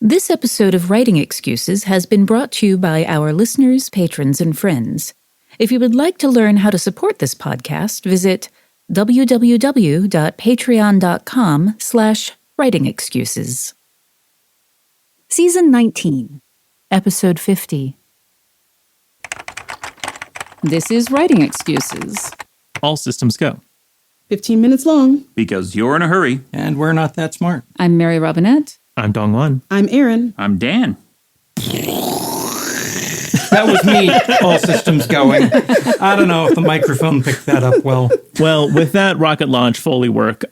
This episode of Writing Excuses has been brought to you by our listeners, patrons, and friends. If you would like to learn how to support this podcast, visit www.patreon.com/writingexcuses. Season 19, Episode 50. This is Writing Excuses. All systems go. 15 minutes long. Because you're in a hurry. And we're not that smart. I'm Mary Robinette. I'm Dongwan. I'm Aaron. I'm Dan. That was me. All systems going. I don't know if the microphone picked that up well. Well, with that rocket launch Foley work,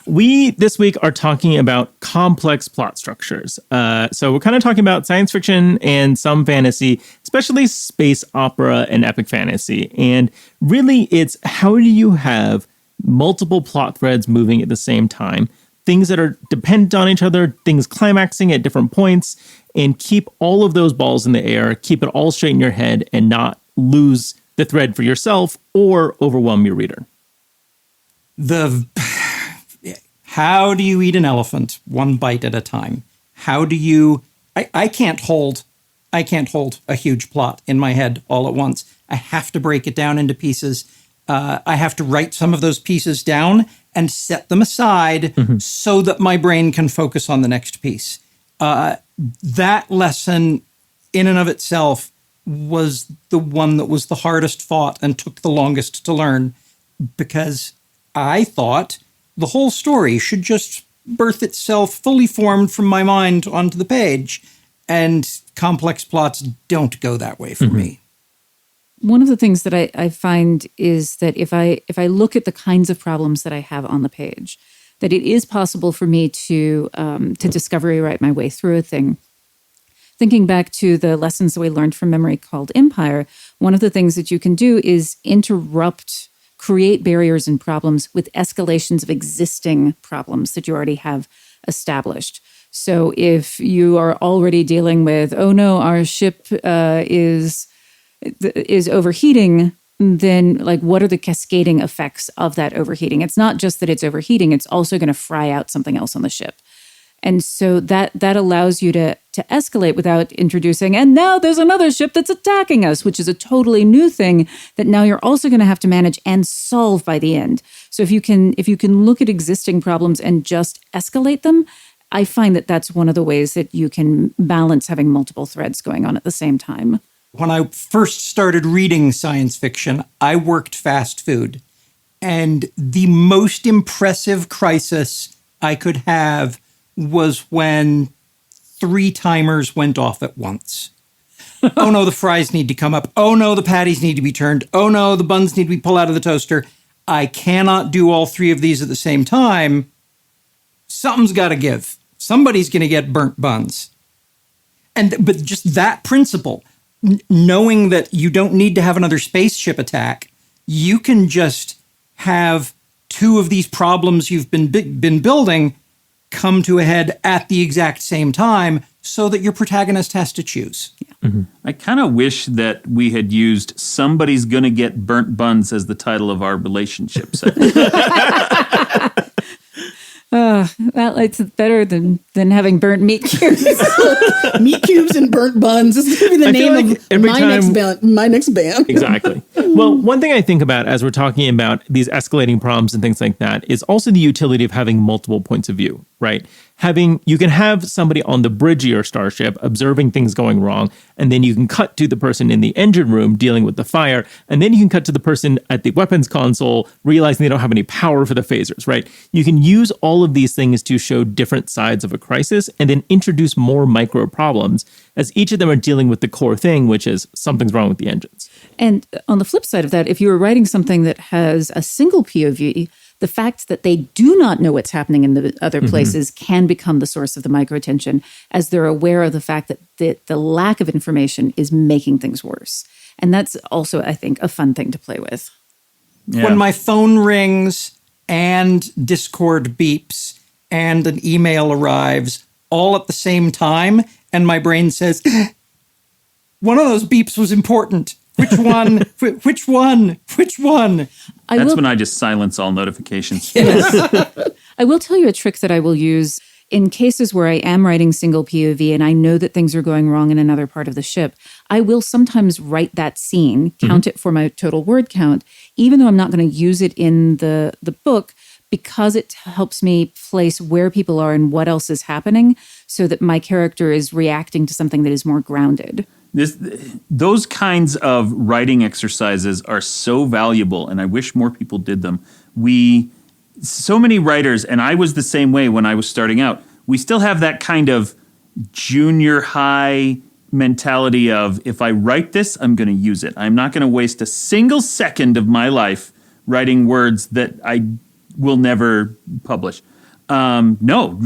we this week are talking about complex plot structures. So we're kind of talking about science fiction and some fantasy, especially space opera and epic fantasy. And really, it's how do you have multiple plot threads moving at the same time? Things that are dependent on each other, things climaxing at different points, and keep all of those balls in the air, keep it all straight in your head, and not lose the thread for yourself or overwhelm your reader. How do you eat an elephant one bite at a time? How do you... I can't hold a huge plot in my head all at once. I have to break it down into pieces. I have to write some of those pieces down and set them aside so that my brain can focus on the next piece. That lesson in and of itself was the one that was the hardest fought and took the longest to learn, because I thought the whole story should just birth itself fully formed from my mind onto the page, and complex plots don't go that way for me. One of the things that I find is that if I look at the kinds of problems that I have on the page, that it is possible for me to discovery write my way through a thing. Thinking back to the lessons that we learned from Memory Called Empire, one of the things that you can do is create barriers and problems with escalations of existing problems that you already have established. So if you are already dealing with, oh no, our ship is overheating, then what are the cascading effects of that overheating? It's not just that it's overheating, it's also going to fry out something else on the ship. And so that allows you to escalate without introducing, and now there's another ship that's attacking us, which is a totally new thing that now you're also going to have to manage and solve by the end. So if you can look at existing problems and just escalate them, I find that that's one of the ways that you can balance having multiple threads going on at the same time. When I first started reading science fiction, I worked fast food. And the most impressive crisis I could have was when 3 timers went off at once. Oh no, the fries need to come up. Oh no, the patties need to be turned. Oh no, the buns need to be pulled out of the toaster. I cannot do all 3 of these at the same time. Something's got to give. Somebody's going to get burnt buns. But just that principle, knowing that you don't need to have another spaceship attack, you can just have 2 of these problems you've been building come to a head at the exact same time so that your protagonist has to choose. Yeah. Mm-hmm. I kind of wish that we had used "Somebody's Gonna Get Burnt Buns" as the title of our relationship segment. Well, it's better than having burnt meat cubes. Meat cubes and burnt buns. This is going to be the name of my next band. Exactly. Well, one thing I think about as we're talking about these escalating problems and things like that is also the utility of having multiple points of view, right? You can have somebody on the bridge of your starship observing things going wrong, and then you can cut to the person in the engine room dealing with the fire, and then you can cut to the person at the weapons console realizing they don't have any power for the phasers, right? You can use all of these things to show different sides of a crisis and then introduce more micro problems as each of them are dealing with the core thing, which is something's wrong with the engines. And on the flip side of that, if you were writing something that has a single POV, the fact that they do not know what's happening in the other places can become the source of the microtension, as they're aware of the fact that the lack of information is making things worse. And that's also, I think, a fun thing to play with. Yeah. When my phone rings and Discord beeps and an email arrives all at the same time, and my brain says, one of those beeps was important. Which one? Which one? Which one? That's when I just silence all notifications. Yes. I will tell you a trick that I will use in cases where I am writing single POV and I know that things are going wrong in another part of the ship, I will sometimes write that scene, count it for my total word count, even though I'm not going to use it in the book, because it helps me place where people are and what else is happening so that my character is reacting to something that is more grounded. Those kinds of writing exercises are so valuable, and I wish more people did them. So many writers, and I was the same way when I was starting out, we still have that kind of junior high mentality of, if I write this, I'm going to use it. I'm not going to waste a single second of my life writing words that I will never publish. No,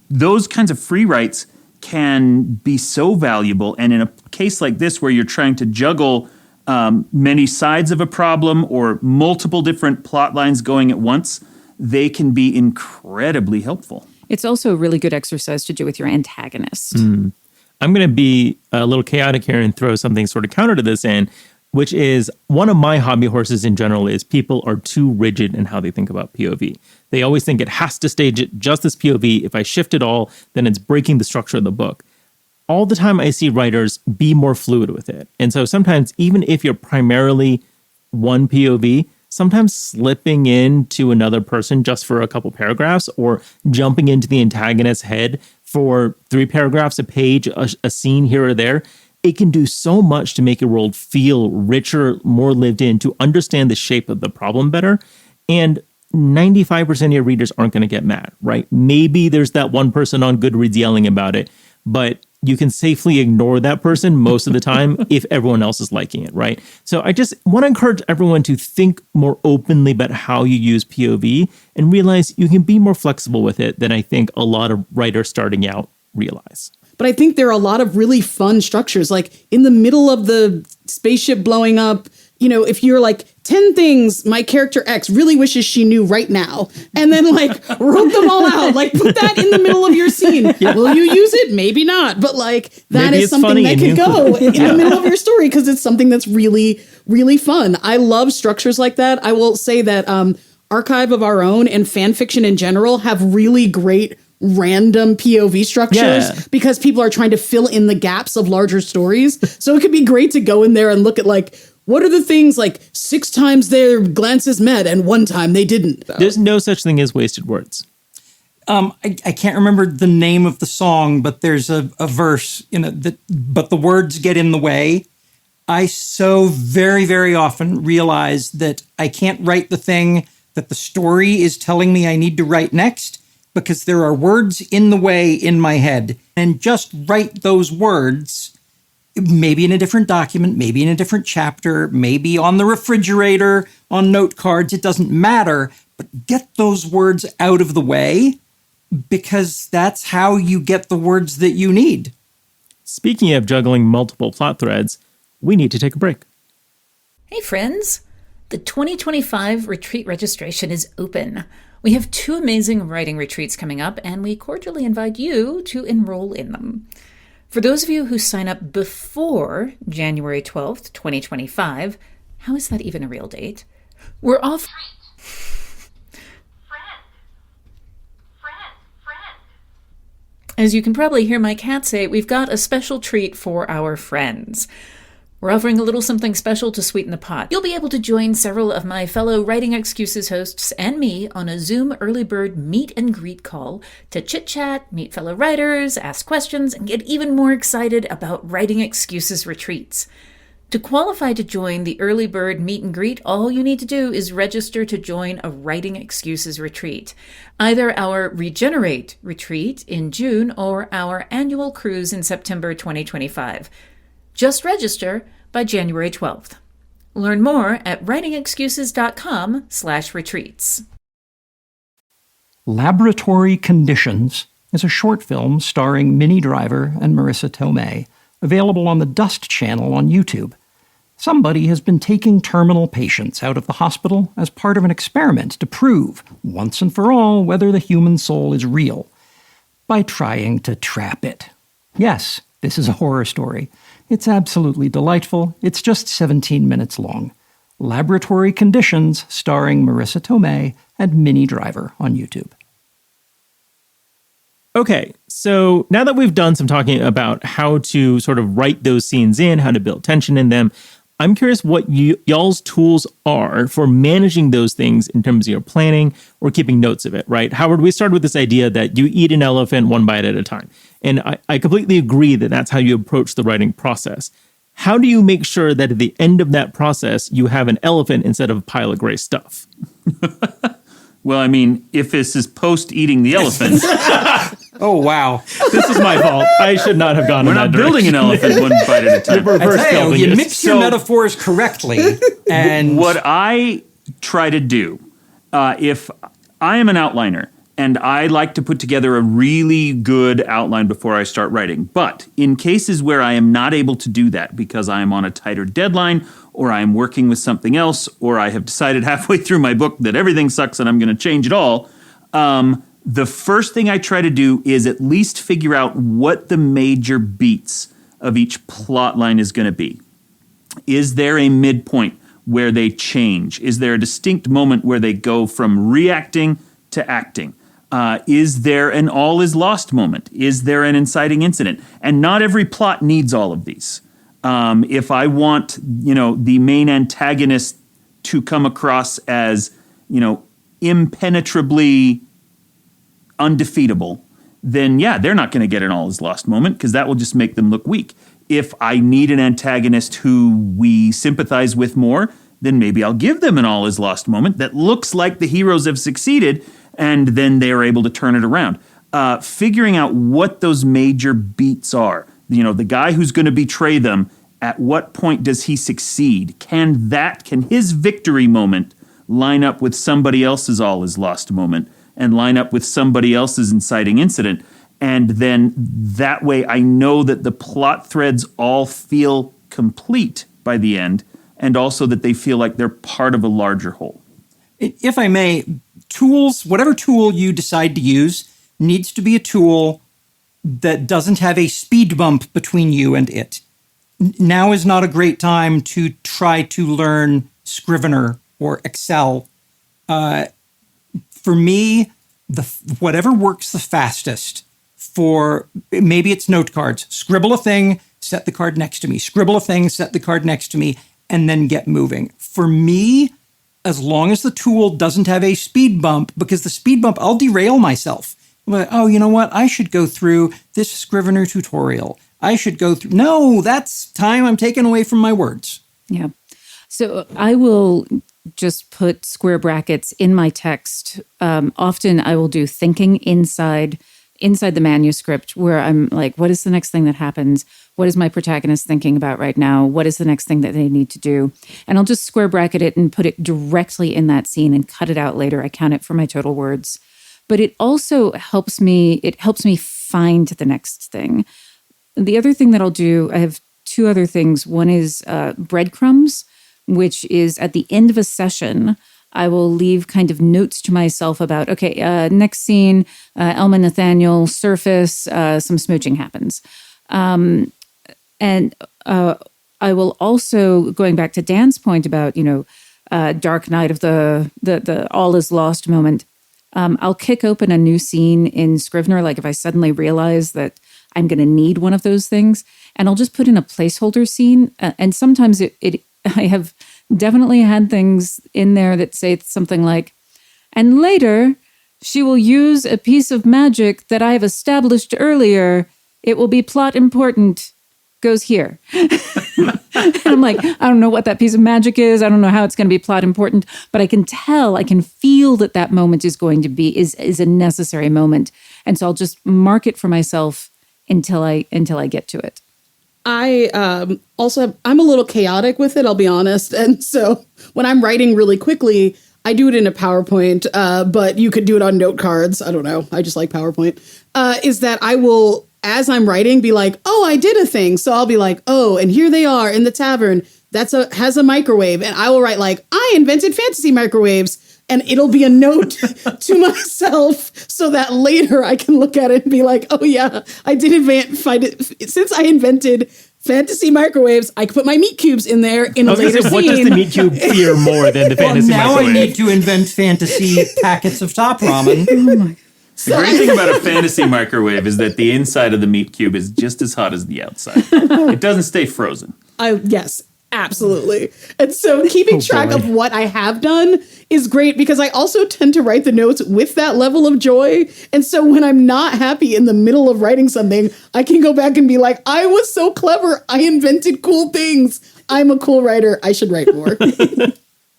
those kinds of free writes can be so valuable. And in a case like this, where you're trying to juggle many sides of a problem or multiple different plot lines going at once, they can be incredibly helpful. It's also a really good exercise to do with your antagonist. I'm going to be a little chaotic here and throw something sort of counter to this in, which is one of my hobby horses in general is people are too rigid in how they think about POV. They always think it has to stay just this POV. If I shift it all, then it's breaking the structure of the book. All the time I see writers be more fluid with it. And so sometimes, even if you're primarily one POV, sometimes slipping into another person just for a couple paragraphs or jumping into the antagonist's head for 3 paragraphs a page, a scene here or there, it can do so much to make your world feel richer, more lived in, to understand the shape of the problem better. And 95% of your readers aren't going to get mad, right? Maybe there's that one person on Goodreads yelling about it, but you can safely ignore that person most of the time if everyone else is liking it, right? So I just want to encourage everyone to think more openly about how you use POV and realize you can be more flexible with it than I think a lot of writers starting out realize. But I think there are a lot of really fun structures, like in the middle of the spaceship blowing up, you know, if you're like 10 things my character X really wishes she knew right now, and then like wrote them all out, like put that in the middle of your scene. Yeah. Will you use it? Maybe not. But like that Maybe is something that could go in the middle of your story because it's something that's really, really fun. I love structures like that. I will say that Archive of Our Own and fan fiction in general have really great random POV structures because people are trying to fill in the gaps of larger stories. So it could be great to go in there and look at like, what are the things like 6 times their glances met and 1 time they didn't? There's no such thing as wasted words. I can't remember the name of the song, but there's a verse, but the words get in the way. I so very, very often realize that I can't write the thing that the story is telling me I need to write next because there are words in the way in my head. And just write those words, maybe in a different document, maybe in a different chapter, maybe on the refrigerator, on note cards, it doesn't matter, but get those words out of the way because that's how you get the words that you need. Speaking of juggling multiple plot threads, we need to take a break. Hey friends, the 2025 retreat registration is open. We have 2 amazing writing retreats coming up, and we cordially invite you to enroll in them. For those of you who sign up before January 12th, 2025, how is that even a real date? We're offering... As you can probably hear my cat say, we've got a special treat for our friends. We're offering a little something special to sweeten the pot. You'll be able to join several of my fellow Writing Excuses hosts and me on a Zoom early bird meet and greet call to chit-chat, meet fellow writers, ask questions, and get even more excited about Writing Excuses retreats. To qualify to join the early bird meet and greet, all you need to do is register to join a Writing Excuses retreat. Either our Regenerate retreat in June or our annual cruise in September 2025. Just register by January 12th. Learn more at writingexcuses.com/retreats. Laboratory Conditions is a short film starring Minnie Driver and Marissa Tomei, available on the Dust channel on YouTube. Somebody has been taking terminal patients out of the hospital as part of an experiment to prove, once and for all, whether the human soul is real, by trying to trap it. Yes, this is a horror story. It's absolutely delightful. It's just 17 minutes long. Laboratory Conditions, starring Marissa Tomei and Minnie Driver on YouTube. Okay, so now that we've done some talking about how to sort of write those scenes in, how to build tension in them, I'm curious what y'all's tools are for managing those things in terms of your planning or keeping notes of it, right? Howard, we started with this idea that you eat an elephant one bite at a time. And I completely agree that that's how you approach the writing process. How do you make sure that at the end of that process, you have an elephant instead of a pile of gray stuff? Well, I mean, if this is post eating the elephant, Oh, wow. This is my fault. I should not have gone we're in that not building an direction. elephant one bite at a time. Reverse I tell you, building you it. mix your So- metaphors correctly. And What I try to do, if I am an outliner and I like to put together a really good outline before I start writing, but in cases where I am not able to do that because I am on a tighter deadline or I am working with something else or I have decided halfway through my book that everything sucks and I'm going to change it all, the first thing I try to do is at least figure out what the major beats of each plot line is going to be. Is there a midpoint where they change? Is there a distinct moment where they go from reacting to acting? Is there an all is lost moment? Is there an inciting incident? And not every plot needs all of these. If I want, the main antagonist to come across as, impenetrably undefeatable, then yeah, they're not going to get an all is lost moment because that will just make them look weak. If I need an antagonist who we sympathize with more, then maybe I'll give them an all is lost moment that looks like the heroes have succeeded, and then they are able to turn it around. Figuring out what those major beats are. The guy who's going to betray them, at what point does he succeed? Can his victory moment line up with somebody else's all is lost moment and line up with somebody else's inciting incident? And then that way I know that the plot threads all feel complete by the end, and also that they feel like they're part of a larger whole. if I may, tools, whatever tool you decide to use, needs to be a tool that doesn't have a speed bump between you and it. Now is not a great time to try to learn Scrivener or Excel. For me, whatever works the fastest for, maybe it's note cards. Scribble a thing, set the card next to me. Scribble a thing, set the card next to me, and then get moving. For me, as long as the tool doesn't have a speed bump, because the speed bump, I'll derail myself. I'm like, oh, you know what? I should go through this Scrivener tutorial. I should go through. No, that's time I'm taking away from my words. Yeah. So I will just put square brackets in my text. Often I will do thinking inside the manuscript, where I'm like, what is the next thing that happens? What is my protagonist thinking about right now? What is the next thing that they need to do? And I'll just square bracket it and put it directly in that scene and cut it out later. I count it for my total words. But it also helps me find the next thing. The other thing that I'll do, I have two other things. One is breadcrumbs, which is at the end of a session, I will leave kind of notes to myself about, okay, next scene, Elma and Nathaniel surface, some smooching happens. And I will also, going back to Dan's point about, dark night of the all is lost moment, I'll kick open a new scene in Scrivener, like if I suddenly realize that I'm going to need one of those things, and I'll just put in a placeholder scene. And sometimes I have definitely had things in there that say something like, and later she will use a piece of magic that I have established earlier. It will be plot important. Goes here. And I'm like, I don't know what that piece of magic is. I don't know how it's going to be plot important, but I can feel that moment is going to be, is a necessary moment. And so I'll just mark it for myself until I get to it. I I'm a little chaotic with it, I'll be honest. And so when I'm writing really quickly, I do it in a PowerPoint, but you could do it on note cards. I don't know. I just like PowerPoint. Is that I will, as I'm writing, be like, oh, I did a thing. So I'll be like, oh, and here they are in the tavern. Has a microwave. And I will write like, I invented fantasy microwaves. And it'll be a note to myself so that later I can look at it and be like, oh yeah, I did find it. Since I invented fantasy microwaves, I could put my meat cubes in there in a later scene. What does the meat cube fear more than the fantasy Now microwave? I need to invent fantasy packets of top ramen. Oh my. The great thing about a fantasy microwave is that the inside of the meat cube is just as hot as the outside. It doesn't stay frozen. Yes, absolutely. And so keeping track of what I have done is great because I also tend to write the notes with that level of joy. And so when I'm not happy in the middle of writing something, I can go back and be like, I was so clever. I invented cool things. I'm a cool writer. I should write more.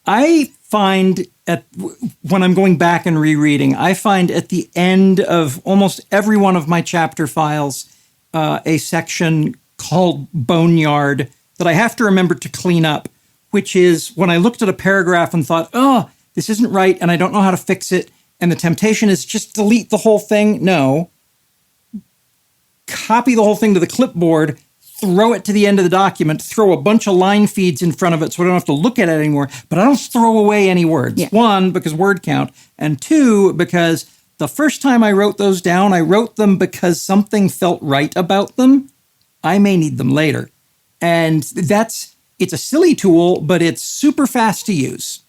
I find when I'm going back and rereading, I find at the end of almost every one of my chapter files a section called Boneyard that I have to remember to clean up, which is when I looked at a paragraph and thought, oh, this isn't right and I don't know how to fix it. And the temptation is just delete the whole thing. No. Copy the whole thing to the clipboard, throw it to the end of the document, throw a bunch of line feeds in front of it so I don't have to look at it anymore, but I don't throw away any words. Yeah. One, because word count, and two, because the first time I wrote those down, I wrote them because something felt right about them. I may need them later. And it's a silly tool, but it's super fast to use.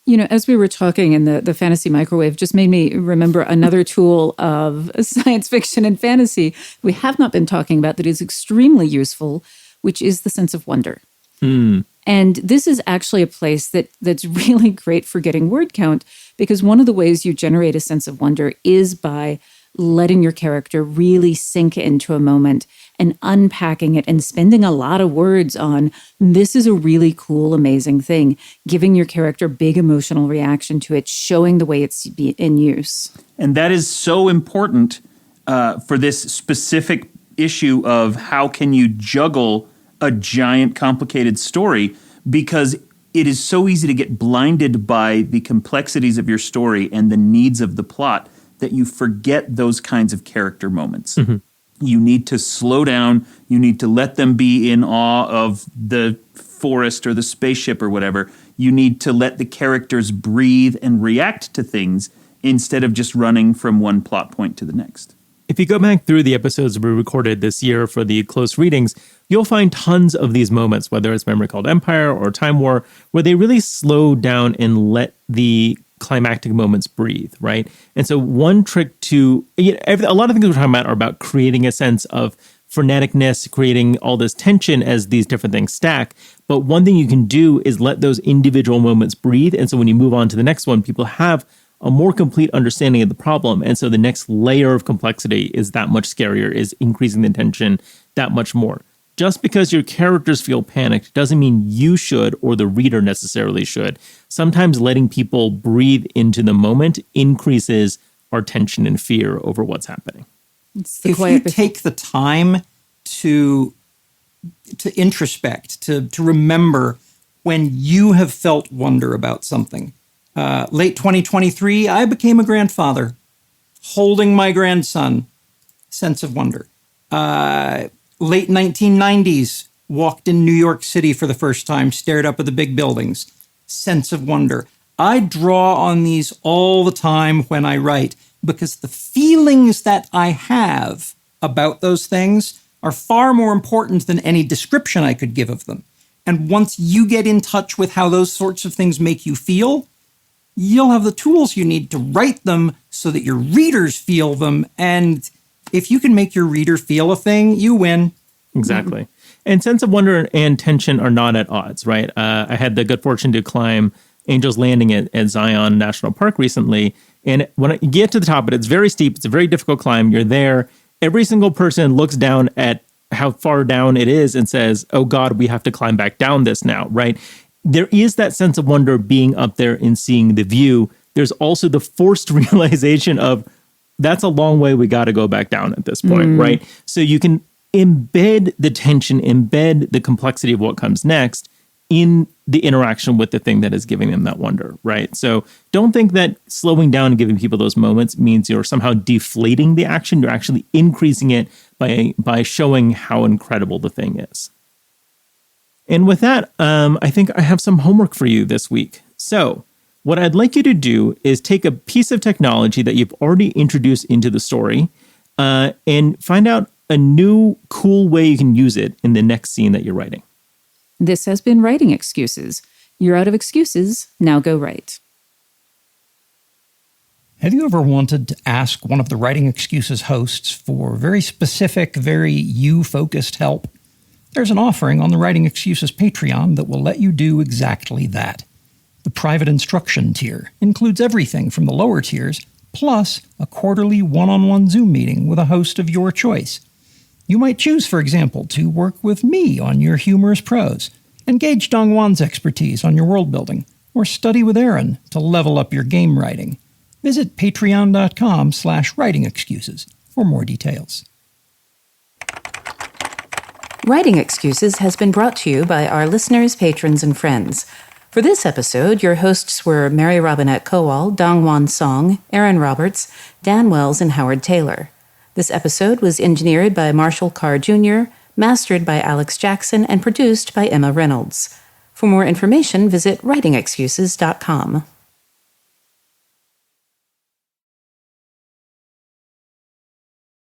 You know, as we were talking, and the fantasy microwave just made me remember another tool of science fiction and fantasy we have not been talking about that is extremely useful, which is the sense of wonder. And this is actually a place that's really great for getting word count, because one of the ways you generate a sense of wonder is by letting your character really sink into a moment and unpacking it and spending a lot of words on, this is a really cool, amazing thing, giving your character big emotional reaction to it, showing the way it's in use. And that is so important for this specific issue of how can you juggle a giant, complicated story, because it is so easy to get blinded by the complexities of your story and the needs of the plot that you forget those kinds of character moments. Mm-hmm. You need to slow down. You need to let them be in awe of the forest or the spaceship or whatever. You need to let the characters breathe and react to things instead of just running from one plot point to the next. If you go back through the episodes we recorded this year for the close readings, you'll find tons of these moments, whether it's Memory Called Empire or Time War, where they really slow down and let the climactic moments breathe, right? And so one trick to, a lot of things we're talking about are about creating a sense of freneticness, creating all this tension as these different things stack. But one thing you can do is let those individual moments breathe. And so when you move on to the next one, people have a more complete understanding of the problem. And so the next layer of complexity is that much scarier, is increasing the tension that much more. Just because your characters feel panicked doesn't mean you should or the reader necessarily should. Sometimes letting people breathe into the moment increases our tension and fear over what's happening. If you take the time to introspect, to remember when you have felt wonder about something. Late 2023, I became a grandfather, holding my grandson, sense of wonder. Late 1990s, walked in New York City for the first time, stared up at the big buildings, sense of wonder. I draw on these all the time when I write, because the feelings that I have about those things are far more important than any description I could give of them. And once you get in touch with how those sorts of things make you feel, you'll have the tools you need to write them so that your readers feel them. And if you can make your reader feel a thing, you win. Exactly. And sense of wonder and tension are not at odds, right? I had the good fortune to climb Angel's Landing at Zion National Park recently. And when you get to the top of it, it's very steep. It's a very difficult climb. You're there. Every single person looks down at how far down it is and says, oh God, we have to climb back down this now, right? There is that sense of wonder being up there and seeing the view. There's also the forced realization of that's a long way. We got to go back down at this point, right? So you can embed the tension, embed the complexity of what comes next in the interaction with the thing that is giving them that wonder, right? So don't think that slowing down and giving people those moments means you're somehow deflating the action. You're actually increasing it by showing how incredible the thing is. And with that, I think I have some homework for you this week. So what I'd like you to do is take a piece of technology that you've already introduced into the story and find out a new cool way you can use it in the next scene that you're writing. This has been Writing Excuses. You're out of excuses. Now go write. Have you ever wanted to ask one of the Writing Excuses hosts for very specific, very you-focused help? There's an offering on the Writing Excuses Patreon that will let you do exactly that. The private instruction tier includes everything from the lower tiers, plus a quarterly one-on-one Zoom meeting with a host of your choice. You might choose, for example, to work with me on your humorous prose, engage Dongwan's expertise on your world building, or study with Aaron to level up your game writing. Visit patreon.com/writing excuses for more details. Writing Excuses has been brought to you by our listeners, patrons, and friends. For this episode, your hosts were Mary Robinette Kowal, Dongwan Song, Aaron Roberts, Dan Wells, and Howard Taylor. This episode was engineered by Marshall Carr Jr., mastered by Alex Jackson, and produced by Emma Reynolds. For more information, visit writingexcuses.com.